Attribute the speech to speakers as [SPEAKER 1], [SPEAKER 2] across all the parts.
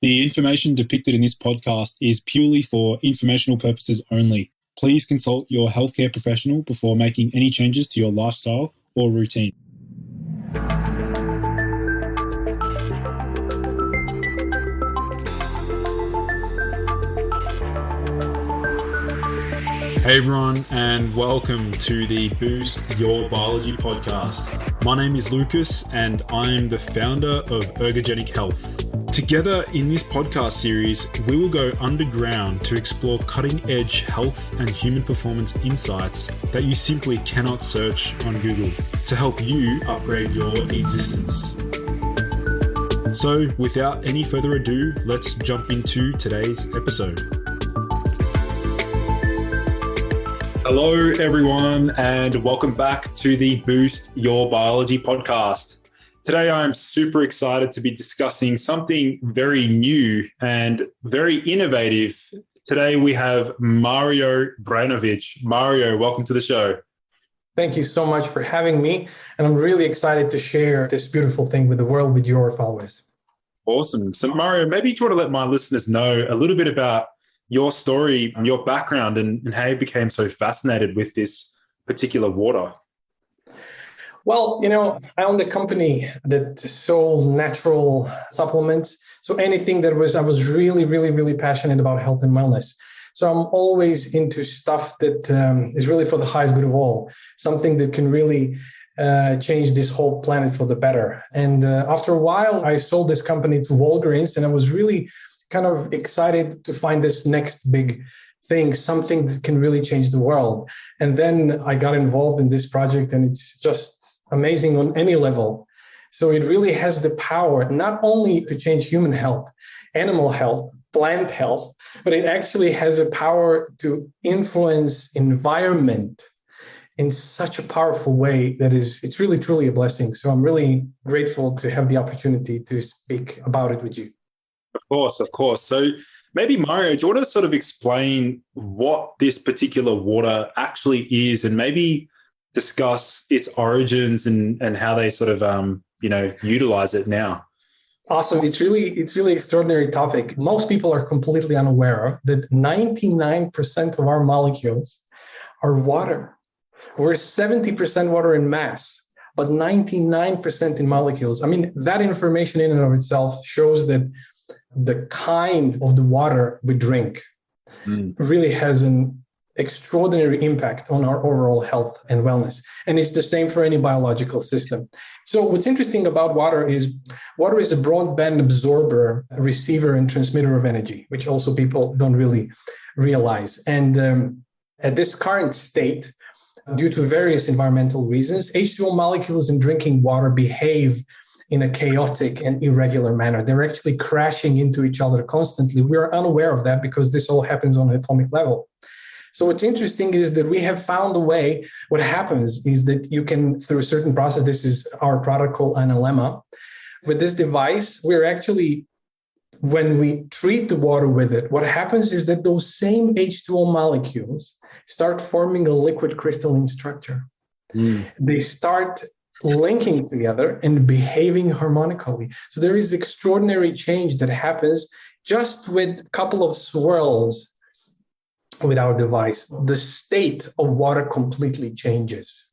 [SPEAKER 1] The information depicted in this podcast is purely for informational purposes only. Please consult your healthcare professional before making any changes to your lifestyle or routine. Hey everyone, and welcome to the Boost Your Biology podcast. My name is Lucas, and I'm the founder of Ergogenic Health. Together in this podcast series, we will go underground to explore cutting-edge health and human performance insights that you simply cannot search on Google to help you upgrade your existence. So, without any further ado, let's jump into today's episode. Hello, everyone, and welcome back to the Boost Your Biology podcast. Today, I'm super excited to be discussing something very new and very innovative. Today, we have Mario Bainovic. Mario, welcome to the show.
[SPEAKER 2] Thank you so much for having me. And I'm really excited to share this beautiful thing with the world, with your followers.
[SPEAKER 1] Awesome. So, Mario, maybe you want to let my listeners know a little bit about your story, your background, and how you became so fascinated with this particular water.
[SPEAKER 2] Well, I owned a company that sold natural supplements. So anything I was really, really, really passionate about health and wellness. So I'm always into stuff that is really for the highest good of all, something that can really change this whole planet for the better. And after a while, I sold this company to Walgreens, and I was really kind of excited to find this next big thing, something that can really change the world. And then I got involved in this project, and it's just amazing on any level. So it really has the power not only to change human health, animal health, plant health, but it actually has a power to influence environment in such a powerful way that it's really, truly a blessing. So I'm really grateful to have the opportunity to speak about it with you.
[SPEAKER 1] Of course. So maybe, Mario, do you want to sort of explain what this particular water actually is, and maybe discuss its origins and how they sort of, utilize it now?
[SPEAKER 2] Awesome. It's really extraordinary topic. Most people are completely unaware of that 99% of our molecules are water. We're 70% water in mass, but 99% in molecules. I mean, that information in and of itself shows that the kind of the water we drink really has an extraordinary impact on our overall health and wellness. And it's the same for any biological system. So what's interesting about water is a broadband absorber, receiver, and transmitter of energy, which also people don't really realize. And at this current state, due to various environmental reasons, H2O molecules in drinking water behave in a chaotic and irregular manner. They're actually crashing into each other constantly. We are unaware of that because this all happens on an atomic level. So what's interesting is that we have found a way. What happens is that you can, through a certain process, this is our product called Analemma. With this device, we're actually, when we treat the water with it, what happens is that those same H2O molecules start forming a liquid crystalline structure. They start linking together and behaving harmonically. So there is extraordinary change that happens just with a couple of swirls with our device. The state of water completely changes.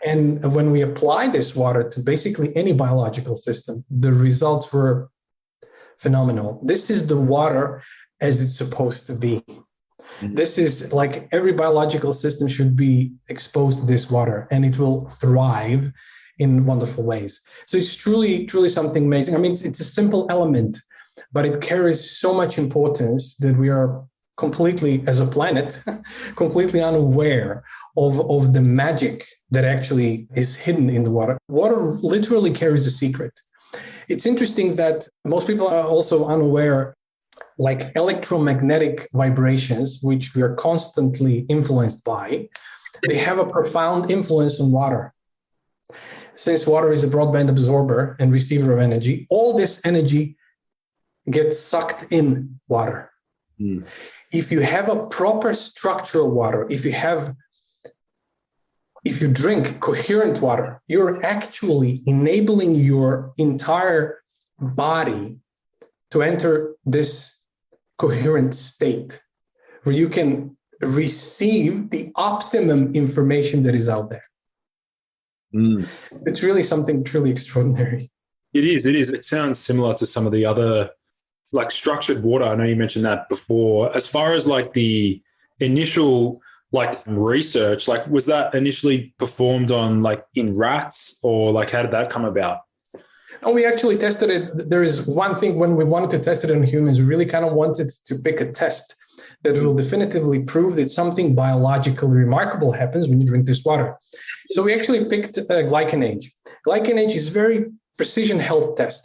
[SPEAKER 2] And when we apply this water to basically any biological system, the results were phenomenal. This is the water as it's supposed to be. This is like every biological system should be exposed to this water, and it will thrive in wonderful ways. So it's truly, truly something amazing. I mean, it's a simple element, but it carries so much importance that we are completely, as a planet, completely unaware of the magic that actually is hidden in the water. Water literally carries a secret. It's interesting that most people are also unaware, like electromagnetic vibrations, which we are constantly influenced by, they have a profound influence on water. Since water is a broadband absorber and receiver of energy, all this energy gets sucked in water. If you have a proper structural water, if you drink coherent water, you're actually enabling your entire body to enter this coherent state where you can receive the optimum information that is out there. It's really something truly extraordinary.
[SPEAKER 1] It is. It sounds similar to some of the other, like structured water. I know you mentioned that before. As far as like the initial like research, like was that initially performed on like in rats, or like how did that come about?
[SPEAKER 2] And we actually tested it. There is one thing, when we wanted to test it on humans, we really kind of wanted to pick a test that will definitively prove that something biologically remarkable happens when you drink this water. So we actually picked glycanage. Glycanage is very precision health test.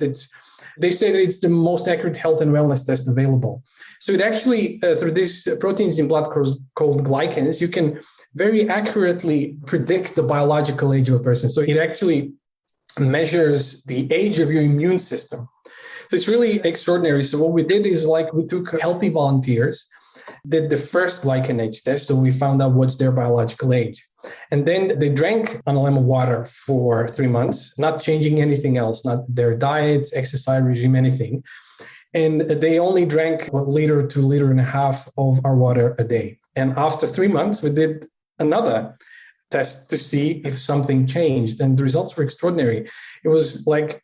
[SPEAKER 2] They say that it's the most accurate health and wellness test available. So it actually, through these proteins in blood called glycans, you can very accurately predict the biological age of a person. So it actually measures the age of your immune system. So it's really extraordinary. So what we did is like we took healthy volunteers, did the first glycanage test. So we found out what's their biological age. And then they drank Analemma water for 3 months, not changing anything else, not their diet, exercise regime, anything. And they only drank 1 liter to 1.5 liters of our water a day. And after 3 months, we did another test to see if something changed. And the results were extraordinary. It was like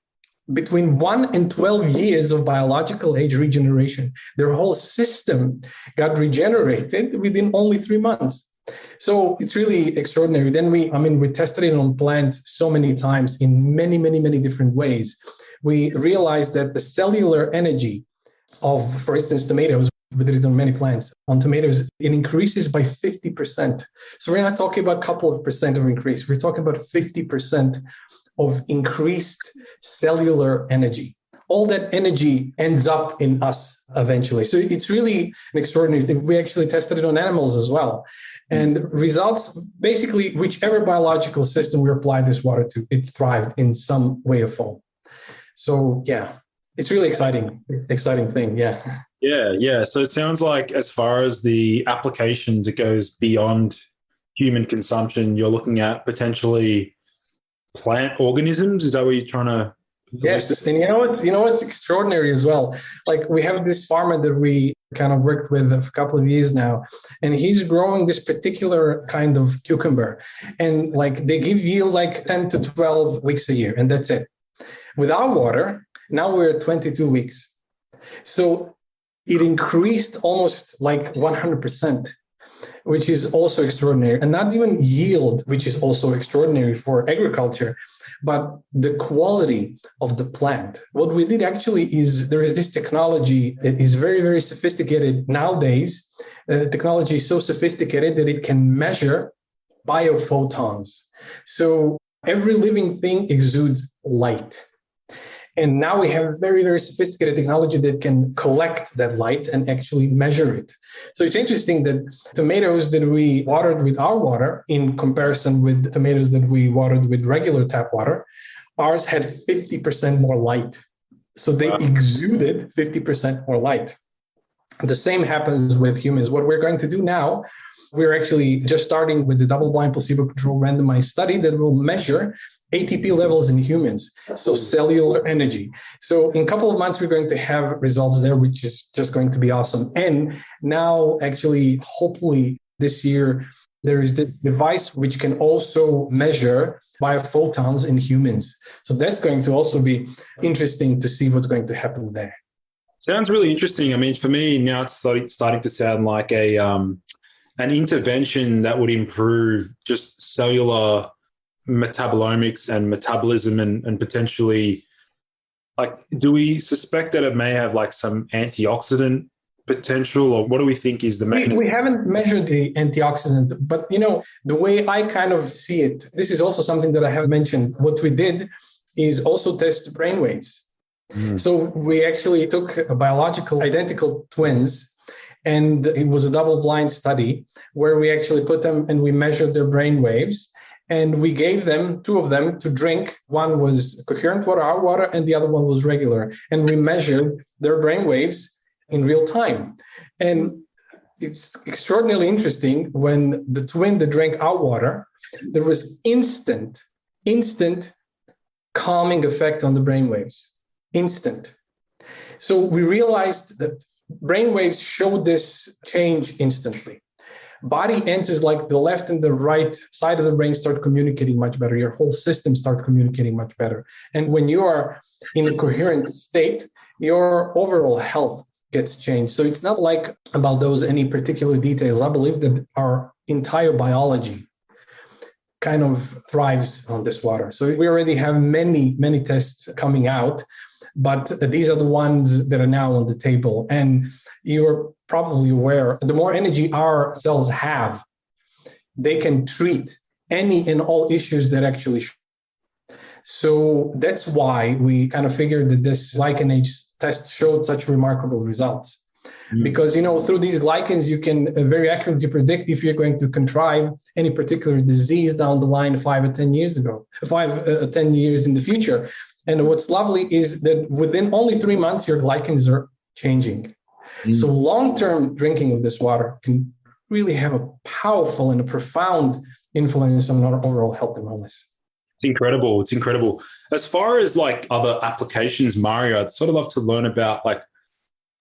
[SPEAKER 2] between 1 and 12 years of biological age regeneration. Their whole system got regenerated within only 3 months. So it's really extraordinary. Then we tested it on plants so many times in many, many, many different ways. We realized that the cellular energy of, for instance, tomatoes, we did it on many plants. On tomatoes, it increases by 50%. So we're not talking about a couple of percent of increase. We're talking about 50% of increased cellular energy. All that energy ends up in us eventually. So it's really an extraordinary thing. We actually tested it on animals as well. And results, basically, whichever biological system we applied this water to, it thrived in some way or form. So, yeah, it's really exciting thing. Yeah.
[SPEAKER 1] Yeah. So it sounds like as far as the applications, it goes beyond human consumption. You're looking at potentially plant organisms. Is that what you're trying to?
[SPEAKER 2] Yes. And you know what's extraordinary as well? Like we have this farmer that we kind of worked with for a couple of years now, and he's growing this particular kind of cucumber. And like they give yield like 10 to 12 weeks a year, and that's it. With our water, now we're at 22 weeks. So it increased almost like 100%, which is also extraordinary. And not even yield, which is also extraordinary for agriculture, but the quality of the plant. What we did actually is there is this technology that is very, very sophisticated nowadays. Technology is so sophisticated that it can measure biophotons. So every living thing exudes light. And now we have very, very sophisticated technology that can collect that light and actually measure it. So it's interesting that tomatoes that we watered with our water in comparison with tomatoes that we watered with regular tap water, ours had 50% more light. So they exuded 50% more light. The same happens with humans. What we're going to do now, we're actually just starting with the double-blind placebo-controlled randomized study that will measure ATP levels in humans, so cellular energy. So in a couple of months, we're going to have results there, which is just going to be awesome. And now, actually, hopefully this year, there is this device which can also measure biophotons in humans. So that's going to also be interesting to see what's going to happen there.
[SPEAKER 1] Sounds really interesting. I mean, for me, now it's starting to sound like an intervention that would improve just cellular metabolomics and metabolism and potentially, like, do we suspect that it may have like some antioxidant potential, or what do we think is the mechanism?
[SPEAKER 2] We haven't measured the antioxidant, but the way I kind of see it, this is also something that I have mentioned. What we did is also test brainwaves. So we actually took a biological identical twins, and it was a double-blind study where we actually put them and we measured their brainwaves. And we gave them, 2 of them, to drink. One was coherent water, our water, and the other one was regular. And we measured their brainwaves in real time. And it's extraordinarily interesting. When the twin that drank our water, there was instant calming effect on the brainwaves. Instant. So we realized that brainwaves show this change instantly. Body enters, like the left and the right side of the brain start communicating much better. Your whole system start communicating much better. And when you are in a coherent state, your overall health gets changed. So it's not like about those any particular details. I believe that our entire biology kind of thrives on this water. So we already have many, many tests coming out, but these are the ones that are now on the table. And you're probably aware, the more energy our cells have, they can treat any and all issues that actually. So that's why we kind of figured that this glycan age test showed such remarkable results. Because, through these glycans, you can very accurately predict if you're going to contrive any particular disease down the line 5 or 10 years in the future. And what's lovely is that within only 3 months, your glycans are changing. So long-term drinking of this water can really have a powerful and a profound influence on our overall health and wellness.
[SPEAKER 1] It's incredible. It's incredible. As far as like other applications, Mario, I'd sort of love to learn about, like,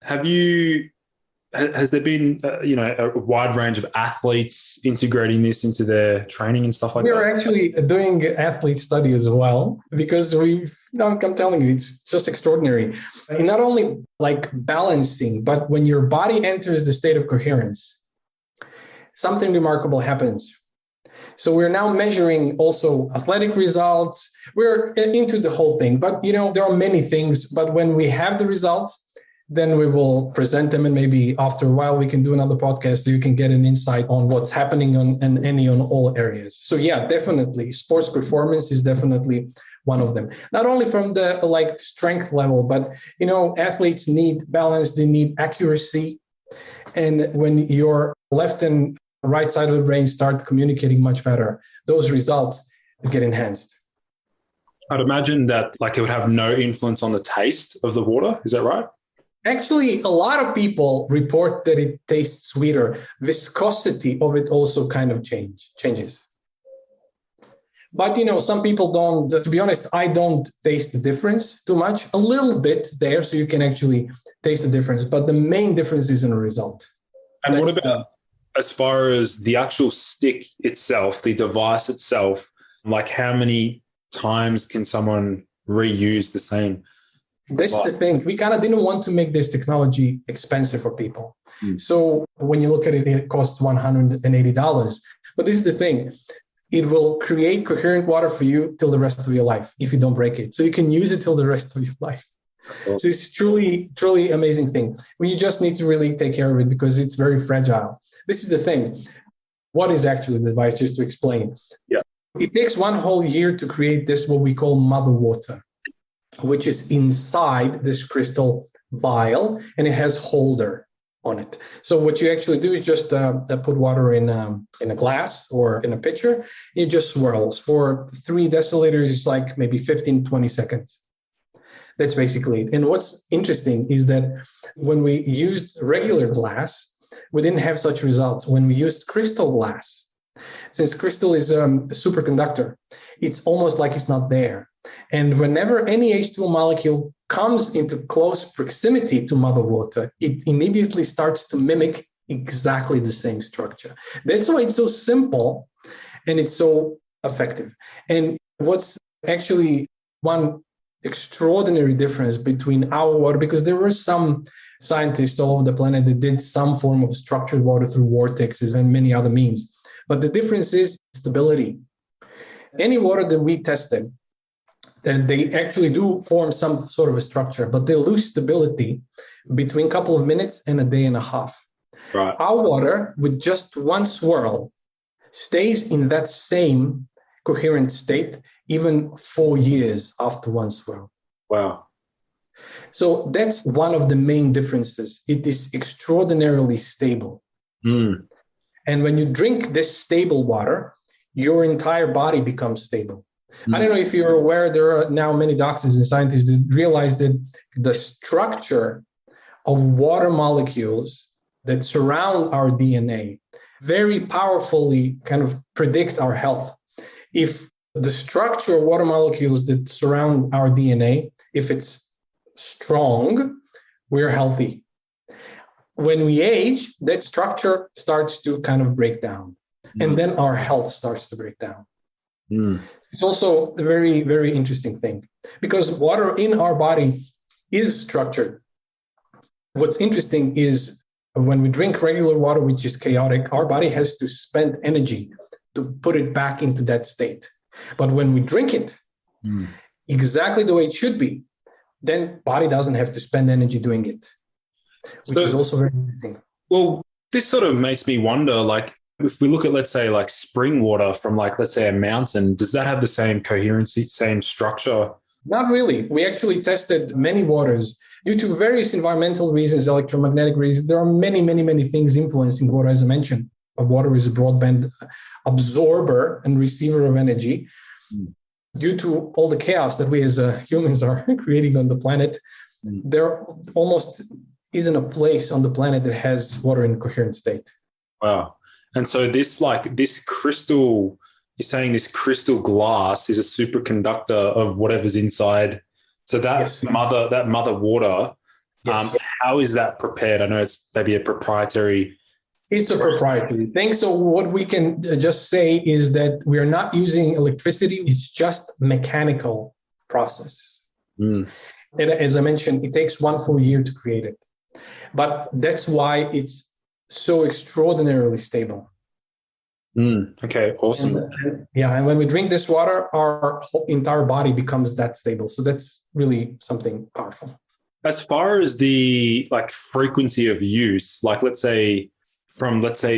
[SPEAKER 1] has there been, a wide range of athletes integrating this into their training and stuff like that?
[SPEAKER 2] We're actually doing athlete study as well, because I'm telling you, it's just extraordinary. And not only like balancing, but when your body enters the state of coherence, something remarkable happens. So we're now measuring also athletic results. We're into the whole thing, but there are many things, but when we have the results, then we will present them, and maybe after a while we can do another podcast so you can get an insight on what's happening on all areas. So yeah, definitely sports performance is definitely one of them. Not only from the strength level, but athletes need balance, they need accuracy. And when your left and right side of the brain start communicating much better, those results get enhanced.
[SPEAKER 1] I'd imagine that it would have no influence on the taste of the water. Is that right?
[SPEAKER 2] Actually, a lot of people report that it tastes sweeter. Viscosity of it also kind of changes. But, some people don't, to be honest, I don't taste the difference too much. A little bit there, so you can actually taste the difference. But the main difference is in the result.
[SPEAKER 1] And what about as far as the actual stick itself, the device itself, like how many times can someone reuse the same?
[SPEAKER 2] This is the thing. We kind of didn't want to make this technology expensive for people. So when you look at it, it costs $180. But this is the thing. It will create coherent water for you till the rest of your life if you don't break it. So you can use it till the rest of your life. So it's truly, truly amazing thing. You just need to really take care of it because it's very fragile. This is the thing. What is actually the device, just to explain?
[SPEAKER 1] Yeah.
[SPEAKER 2] It takes 1 whole year to create this, what we call mother water, which is inside this crystal vial, and it has holder on it. So what you actually do is just put water in a glass or in a pitcher. It just swirls for 3 deciliters. It's like maybe 15, 20 seconds. That's basically it. And what's interesting is that when we used regular glass, we didn't have such results. When we used crystal glass, since crystal is a superconductor, it's almost like it's not there. And whenever any H2O molecule comes into close proximity to mother water, it immediately starts to mimic exactly the same structure. That's why it's so simple and it's so effective. And what's actually one extraordinary difference between our water, because there were some scientists all over the planet that did some form of structured water through vortexes and many other means. But the difference is stability. Any water that we tested, and they actually do form some sort of a structure, but they lose stability between a couple of minutes and a day and a half.
[SPEAKER 1] Right.
[SPEAKER 2] Our water, with just 1 swirl, stays in that same coherent state even 4 years after 1 swirl.
[SPEAKER 1] Wow.
[SPEAKER 2] So that's one of the main differences. It is extraordinarily stable. And when you drink this stable water, your entire body becomes stable. I don't know if you're aware, there are now many doctors and scientists that realize that the structure of water molecules that surround our DNA very powerfully kind of predict our health. If the structure of water molecules that surround our DNA, if it's strong, we're healthy. When we age, that structure starts to kind of break down. And then our health starts to break down. It's also a very, very interesting thing because water in our body is structured. What's interesting is when we drink regular water, which is chaotic, our body has to spend energy to put it back into that state. But when we drink it exactly the way it should be, then body doesn't have to spend energy doing it, which is also very interesting.
[SPEAKER 1] Well, this sort of makes me wonder, like, if we look at, let's say, like spring water from, like, let's say a mountain, does that have the same coherency, same structure?
[SPEAKER 2] Not really. We actually tested many waters due to various environmental reasons, electromagnetic reasons. There are many, many, many things influencing water, as I mentioned. Water is a broadband absorber and receiver of energy. Due to all the chaos that we as humans are creating on the planet, there almost isn't a place on the planet that has water in a coherent state.
[SPEAKER 1] Wow. And so this crystal, you're saying this crystal glass is a superconductor of whatever's inside. So that mother water, how is that prepared? I know it's maybe a proprietary.
[SPEAKER 2] It's a proprietary thing. So what we can just say is that we are not using electricity. It's just mechanical process. And as I mentioned, it takes 1 full year to create it. But that's why it's so extraordinarily stable.
[SPEAKER 1] Okay, awesome.
[SPEAKER 2] And when we drink this water, our whole entire body becomes that stable. So that's really something powerful.
[SPEAKER 1] As far as the frequency of use, let's say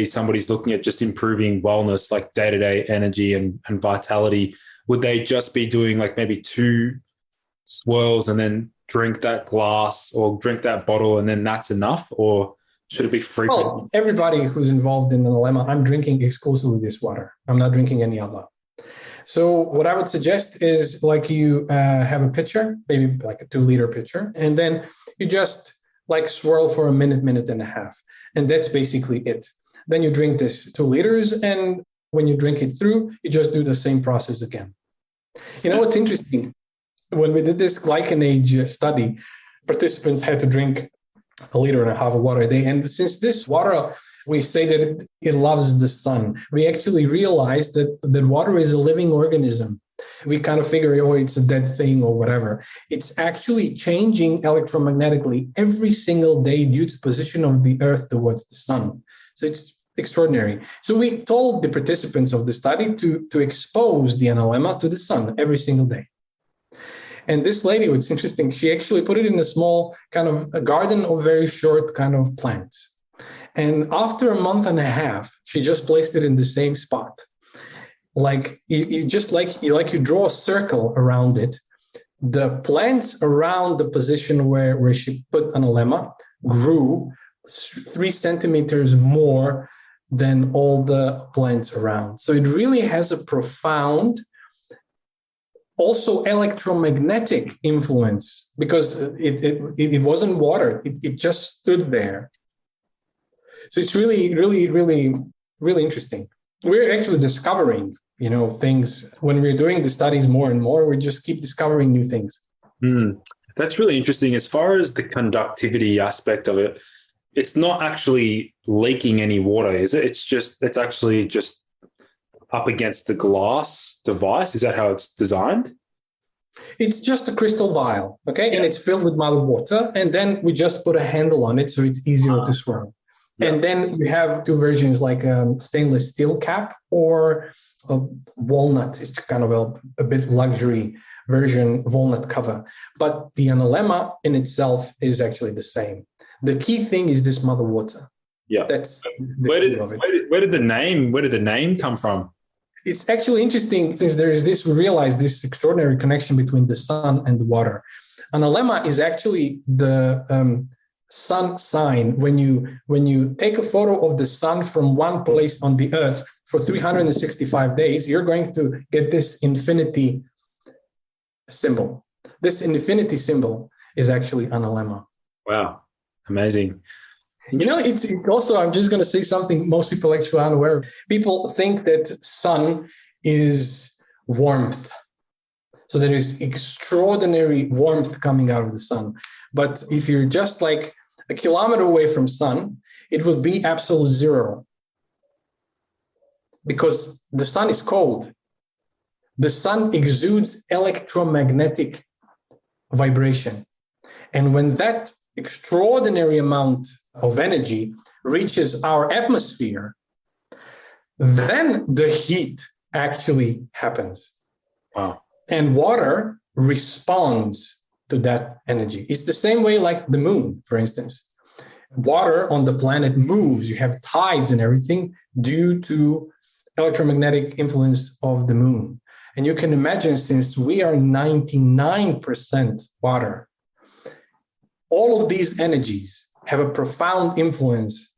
[SPEAKER 1] somebody's looking at just improving wellness, like day-to-day energy and vitality, would they just be doing maybe 2 swirls and then drink that glass or drink that bottle and then that's enough? Or should it be frequent?
[SPEAKER 2] Well, everybody who's involved in Analemma, I'm drinking exclusively this water. I'm not drinking any other. So what I would suggest is you have a pitcher, maybe like a 2-liter pitcher, and then you just swirl for a minute and a half. And that's basically it. Then you drink this 2 liters. And when you drink it through, you just do the same process again. You know what's interesting? When we did this glycan age study, participants had to drink 1.5 liters of water a day. And since this water, we say that it loves the sun, we actually realized that water is a living organism. We kind of figure, it's a dead thing or whatever. It's actually changing electromagnetically every single day due to the position of the Earth towards the sun. So it's extraordinary. So we told the participants of the study to expose the Analemma to the sun every single day. And this lady, what's interesting, she actually put it in a small kind of a garden of very short kind of plants. And after 1.5 months, she just placed it in the same spot. You draw a circle around it. The plants around the position where she put Analemma grew 3 centimeters more than all the plants around. So it really has a profound, also electromagnetic influence because it wasn't water. It just stood there. So it's really, really, really, really interesting. We're actually discovering, things when we're doing the studies more and more. We just keep discovering new things.
[SPEAKER 1] That's really interesting. As far as the conductivity aspect of it, it's not actually leaking any water, is it? It's actually just up against the glass device. Is that how it's designed?
[SPEAKER 2] It's just a crystal vial, okay? Yeah. And it's filled with mother water. And then we just put a handle on it so it's easier to swirl. Yeah. And then you have 2 versions, like a stainless steel cap or a walnut. It's kind of a bit luxury version, walnut cover. But the Analemma in itself is actually the same. The key thing is this mother water.
[SPEAKER 1] Yeah,
[SPEAKER 2] that's the key of it.
[SPEAKER 1] Where did the name come from?
[SPEAKER 2] It's actually interesting since we realize this extraordinary connection between the sun and the water. Analemma is actually the sun sign. When you take a photo of the sun from one place on the earth for 365 days, you're going to get this infinity symbol. This infinity symbol is actually Analemma.
[SPEAKER 1] Wow, amazing.
[SPEAKER 2] It's also, I'm just going to say something most people actually aren't aware of. People think that sun is warmth. So So there is extraordinary warmth coming out of the sun. But if you're just like a kilometer away from sun, it would be absolute zero. Because the sun is cold. The sun exudes electromagnetic vibration. And when that extraordinary amount of energy reaches our atmosphere, then the heat actually happens.
[SPEAKER 1] Wow.
[SPEAKER 2] And water responds to that energy. It's the same way like the moon, for instance. Water on the planet moves. You have tides and everything due to electromagnetic influence of the moon. And you can imagine, since we are 99% water, all of these energies have a profound influence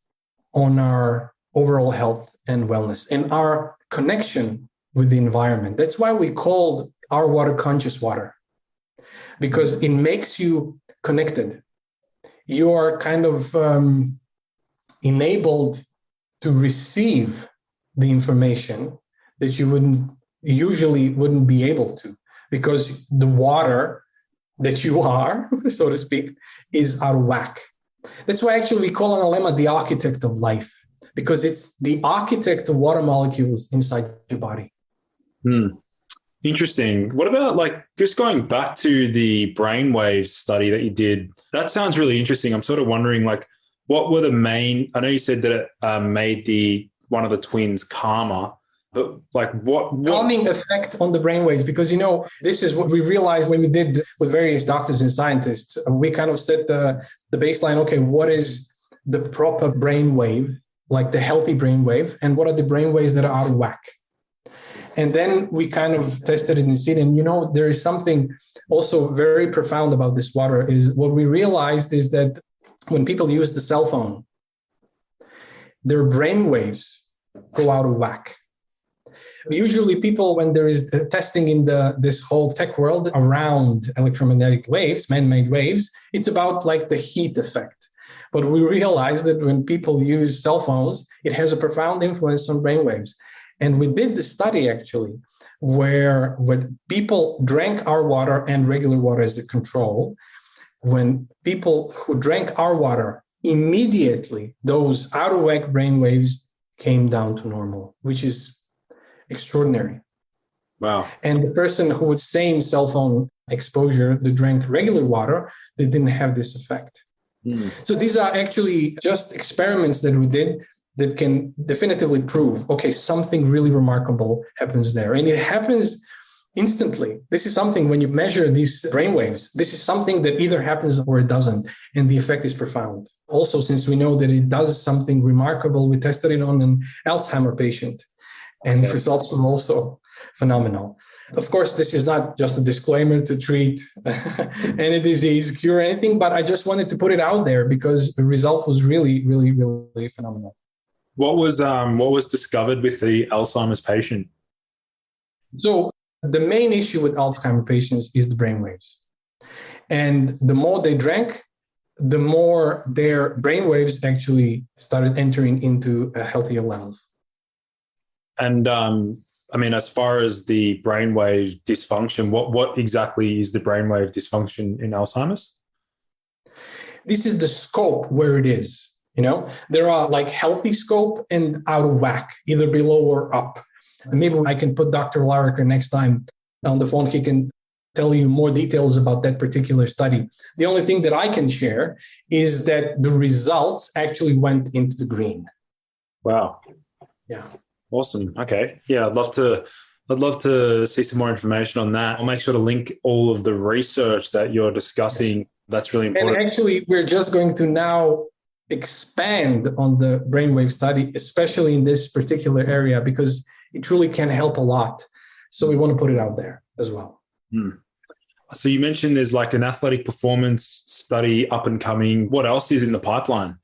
[SPEAKER 2] on our overall health and wellness and our connection with the environment. That's why we call our water conscious water, because it makes you connected. You are kind of enabled to receive the information that you wouldn't be able to, because the water that you are, so to speak, is out of whack. That's why actually we call Analemma the architect of life, because it's the architect of water molecules inside your body.
[SPEAKER 1] Interesting. What about like just going back to the brainwave study that you did? That sounds really interesting. I'm sort of wondering, like, what were the main? I know you said that it made one of the twins calmer, but like what
[SPEAKER 2] calming effect on the brainwaves? Because this is what we realized when we did with various doctors and scientists. We kind of set the baseline. Okay, what is the proper brainwave, like the healthy brainwave, and what are the brainwaves that are out of whack? And then we kind of tested it in seed. And, there is something also very profound about this water. Is what we realized is that when people use the cell phone, their brain waves go out of whack. Usually people, when there is testing in this whole tech world around electromagnetic waves, man-made waves, it's about like the heat effect. But we realized that when people use cell phones, it has a profound influence on brain waves. And we did the study actually where when people drank our water and regular water as a control, when people who drank our water, immediately those out of whack brain waves came down to normal, which is extraordinary.
[SPEAKER 1] Wow.
[SPEAKER 2] And the person who with same cell phone exposure that drank regular water, they didn't have this effect. So these are actually just experiments that we did that can definitively prove, okay, something really remarkable happens there. And it happens instantly. This is something, when you measure these brainwaves, this is something that either happens or it doesn't. And the effect is profound. Also, since we know that it does something remarkable, we tested it on an Alzheimer patient. And the results were also phenomenal. Of course, this is not just a disclaimer to treat any disease, cure anything, but I just wanted to put it out there because the result was really, really, really phenomenal.
[SPEAKER 1] What was discovered with the Alzheimer's patient?
[SPEAKER 2] So the main issue with Alzheimer patients is the brainwaves. And the more they drank, the more their brainwaves actually started entering into healthier levels.
[SPEAKER 1] And as far as the brainwave dysfunction, what exactly is the brainwave dysfunction in Alzheimer's?
[SPEAKER 2] This is the scope where it is. There are like healthy scope and out of whack, either below or up. And maybe I can put Dr. Lariker next time on the phone. He can tell you more details about that particular study. The only thing that I can share is that the results actually went into the green.
[SPEAKER 1] Wow.
[SPEAKER 2] Yeah.
[SPEAKER 1] Awesome. Okay. Yeah, I'd love to see some more information on that. I'll make sure to link all of the research that you're discussing. Yes. That's really important.
[SPEAKER 2] And actually, we're just going to now expand on the brainwave study, especially in this particular area, because it truly can help a lot. So we want to put it out there as well.
[SPEAKER 1] So you mentioned there's like an athletic performance study up and coming. What else is in the pipeline?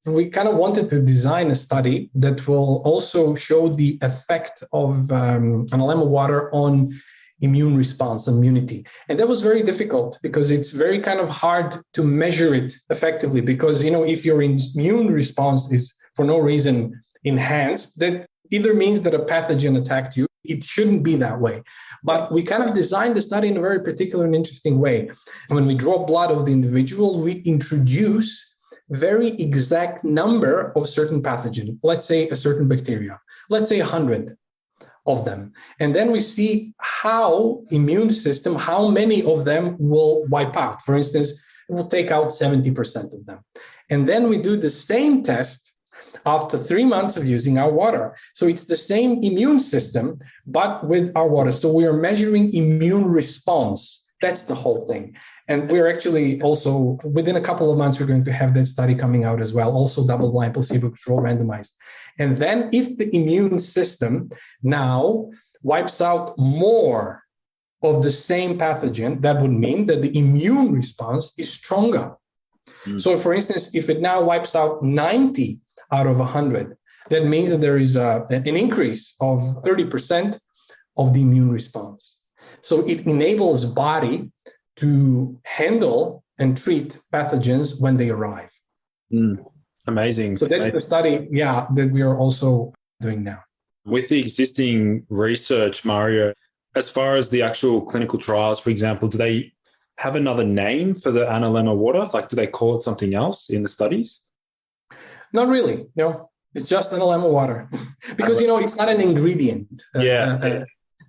[SPEAKER 2] We kind of wanted to design a study that will also show the effect of Analemma water on immune response, immunity. And that was very difficult because it's very kind of hard to measure it effectively because, if your immune response is for no reason enhanced, that either means that a pathogen attacked you It shouldn't be that way. But we kind of designed the study in a very particular and interesting way. When we draw blood of the individual, we introduce very exact number of certain pathogen, let's say a certain bacteria, let's say 100 of them. And then we see how immune system, how many of them will wipe out. For instance, it will take out 70% of them. And then we do the same test after 3 months of using our water. So it's the same immune system, but with our water. So we are measuring immune response. That's the whole thing. And we're actually also, within a couple of months, we're going to have that study coming out as well, also double-blind, placebo-controlled, randomized. And then if the immune system now wipes out more of the same pathogen, that would mean that the immune response is stronger. So for instance, if it now wipes out 90 out of 100, that means that there is an increase of 30% of the immune response. So it enables body to handle and treat pathogens when they arrive.
[SPEAKER 1] Amazing.
[SPEAKER 2] So that's the study, that we are also doing now.
[SPEAKER 1] With the existing research, Mario, as far as the actual clinical trials, for example, do they have another name for the Analemma water? Like, do they call it something else in the studies?
[SPEAKER 2] Not really. No, it's just Analemma water because, it's not an ingredient,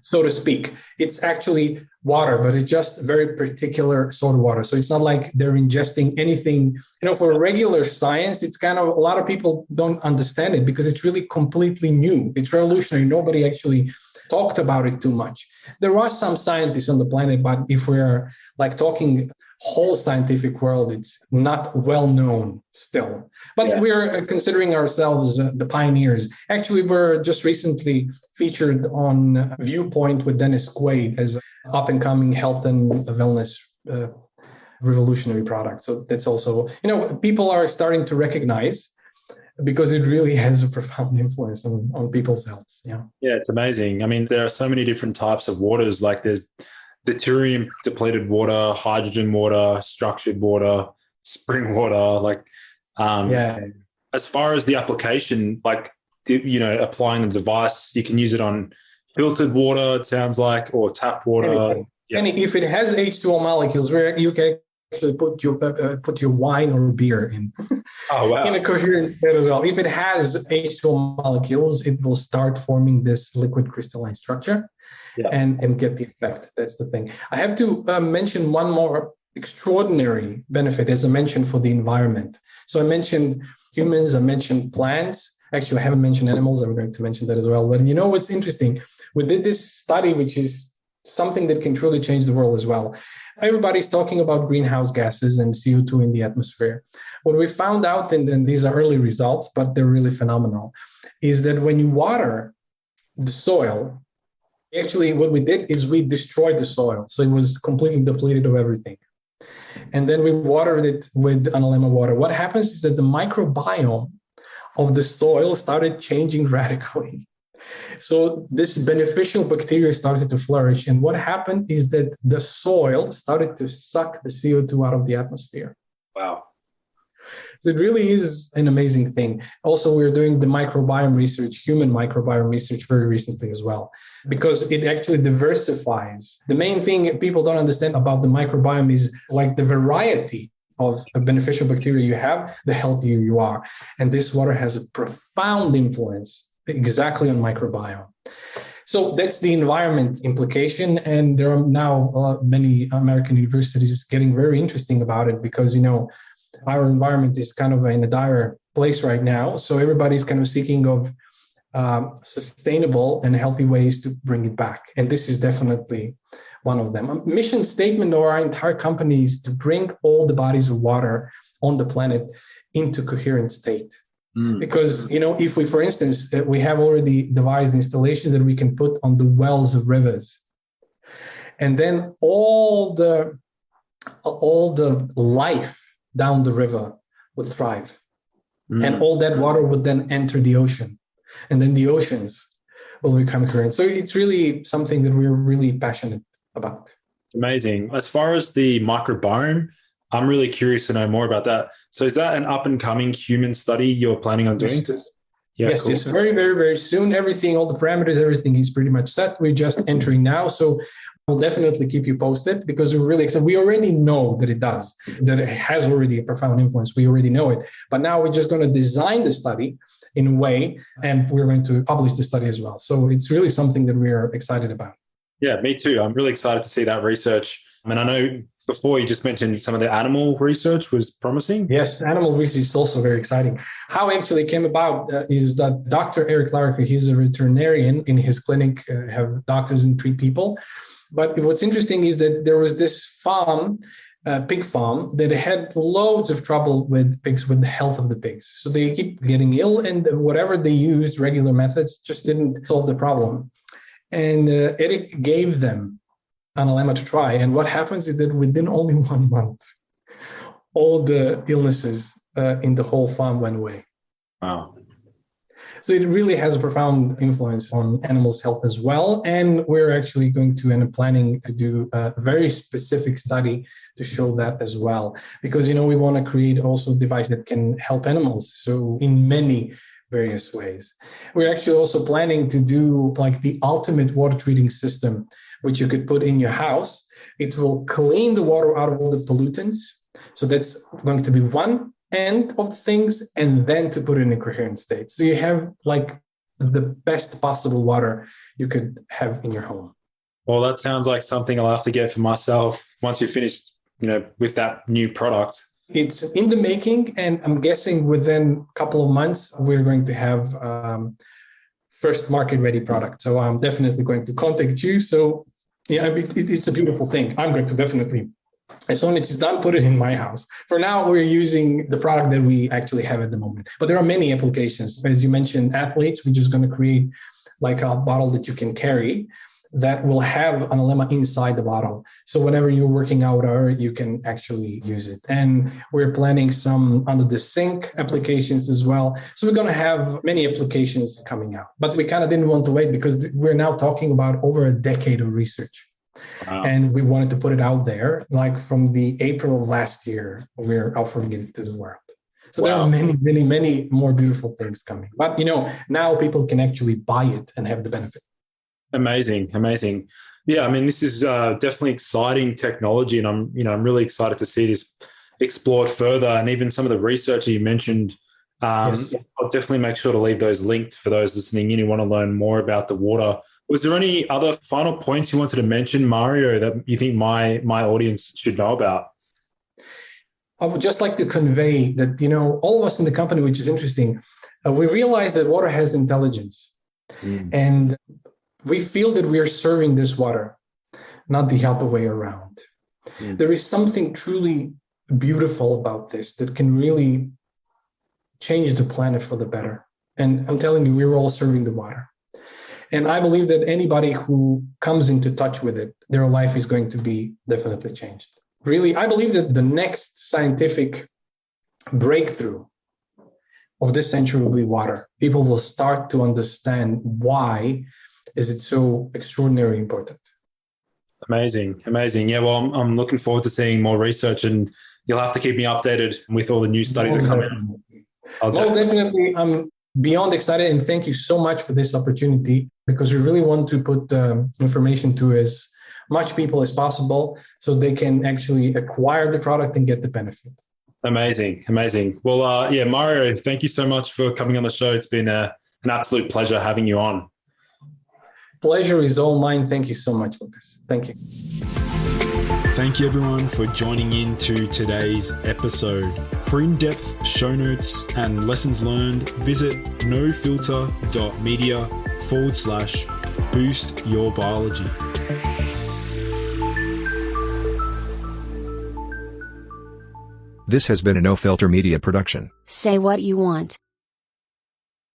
[SPEAKER 2] so to speak. It's actually water, but it's just very particular sort of water. So it's not like they're ingesting anything, for regular science, it's kind of, a lot of people don't understand it because it's really completely new. It's revolutionary. Nobody actually talked about it too much. There are some scientists on the planet, but if we're like talking whole scientific world, it's not well known still. But we're considering ourselves the pioneers. Actually, we're just recently featured on Viewpoint with Dennis Quaid as up and coming health and wellness revolutionary product. So that's also, people are starting to recognize, because it really has a profound influence on people's health. Yeah,
[SPEAKER 1] it's amazing. I mean, there are so many different types of waters. Like there's deuterium depleted water, hydrogen water, structured water, spring water. Like, as far as the application, like, applying the device, you can use it on filtered water, it sounds like, or tap water.
[SPEAKER 2] And if it has H2O molecules, where you can actually put your wine or beer in.
[SPEAKER 1] Oh, wow.
[SPEAKER 2] In a coherent state as well. If it has H2O molecules, it will start forming this liquid crystalline structure and get the effect. That's the thing. I have to mention one more extraordinary benefit, as I mentioned, for the environment. So I mentioned humans, I mentioned plants. Actually, I haven't mentioned animals. I'm going to mention that as well. But what's interesting? We did this study, which is something that can truly change the world as well. Everybody's talking about greenhouse gases and CO2 in the atmosphere. What we found out, and these are early results, but they're really phenomenal, is that when you water the soil, actually what we did is we destroyed the soil. So it was completely depleted of everything. And then we watered it with Analemma water. What happens is that the microbiome of the soil started changing radically. So this beneficial bacteria started to flourish. And what happened is that the soil started to suck the CO2 out of the atmosphere.
[SPEAKER 1] Wow.
[SPEAKER 2] So it really is an amazing thing. Also, we're doing the microbiome research, human microbiome research very recently as well, because it actually diversifies. The main thing people don't understand about the microbiome is like the variety of beneficial bacteria you have, the healthier you are. And this water has a profound influence exactly on microbiome. So that's the environment implication. And there are now many American universities getting very interesting about it because, our environment is kind of in a dire place right now. So everybody's kind of seeking of sustainable and healthy ways to bring it back. And this is definitely one of them. A mission statement of our entire company is to bring all the bodies of water on the planet into coherent state. Because, if we, for instance, we have already devised installations that we can put on the wells of rivers, and then all the life down the river would thrive, and all that water would then enter the ocean, and then the oceans will become coherent. So it's really something that we're really passionate about.
[SPEAKER 1] Amazing. As far as the microbiome, I'm really curious to know more about that. So is that an up and coming human study you're planning on doing? Yeah,
[SPEAKER 2] yes,
[SPEAKER 1] cool.
[SPEAKER 2] yes, very, very, very soon. Everything, all the parameters, everything is pretty much set. We're just entering now. So we'll definitely keep you posted because we're really excited. We already know that it does, that it has already a profound influence. We already know it. But now we're just going to design the study in a way, and we're going to publish the study as well. So it's really something that we are excited about.
[SPEAKER 1] Yeah, me too. I'm really excited to see that research. I mean, I know before you just mentioned some of the animal research was promising.
[SPEAKER 2] Yes, animal research is also very exciting. How it actually came about is that Dr. Eric Larker, he's a veterinarian in his clinic, have doctors and treat people. But what's interesting is that there was this farm, pig farm, that had loads of trouble with pigs, with the health of the pigs. So they keep getting ill, and whatever they used, regular methods, just didn't solve the problem. And Eric gave them Analemma to try. And what happens is that within only 1 month, all the illnesses in the whole farm went away.
[SPEAKER 1] Wow.
[SPEAKER 2] So it really has a profound influence on animals' health as well. And we're actually going to end up planning to do a very specific study to show that as well. Because, we want to create also a device that can help animals. So in many various ways. We're actually also planning to do like the ultimate water treating system, which you could put in your house. It will clean the water out of all the pollutants. So that's going to be one end of things, and then to put it in a coherent state. So you have like the best possible water you could have in your home.
[SPEAKER 1] Well, that sounds like something I'll have to get for myself once you're finished, with that new product.
[SPEAKER 2] It's in the making, and I'm guessing within a couple of months, we're going to have first market-ready product. So I'm definitely going to contact you. So yeah, it's a beautiful thing. I'm going to definitely, as soon as it's done, put it in my house. For now, we're using the product that we actually have at the moment. But there are many applications. As you mentioned, athletes, we're just going to create like a bottle that you can carry that will have Analemma inside the bottle. So whenever you're working out, you can actually use it. And we're planning some under the sink applications as well. So we're going to have many applications coming out. But we kind of didn't want to wait because we're now talking about over a decade of research. Wow. And we wanted to put it out there. Like from the April of last year, we're offering it to the world. So wow. There are many, many, many more beautiful things coming. But, now people can actually buy it and have the benefit.
[SPEAKER 1] Amazing. Yeah, I mean, this is definitely exciting technology, and I'm really excited to see this explored further. And even some of the research that you mentioned, yes. I'll definitely make sure to leave those linked for those listening in who want to learn more about the water. Was there any other final points you wanted to mention, Mario, that you think my audience should know about?
[SPEAKER 2] I would just like to convey that, all of us in the company, which is interesting, we realize that water has intelligence. And we feel that we are serving this water, not the other way around. There is something truly beautiful about this that can really change the planet for the better. And I'm telling you, we're all serving the water. And I believe that anybody who comes into touch with it, their life is going to be definitely changed. Really, I believe that the next scientific breakthrough of this century will be water. People will start to understand why is it so extraordinarily important.
[SPEAKER 1] Amazing. Yeah, well, I'm looking forward to seeing more research, and you'll have to keep me updated with all the new studies that come in.
[SPEAKER 2] Most definitely. I'm beyond excited, and thank you so much for this opportunity, because we really want to put information to as much people as possible so they can actually acquire the product and get the benefit.
[SPEAKER 1] Amazing. Well, Mario, thank you so much for coming on the show. It's been an absolute pleasure having you on.
[SPEAKER 2] Pleasure is all mine. Thank you so much, Lucas. Thank you.
[SPEAKER 1] Thank you, everyone, for joining in to today's episode. For in-depth show notes and lessons learned, visit nofilter.media/boostyourbiology.
[SPEAKER 3] This has been a No Filter Media production.
[SPEAKER 4] Say what you want.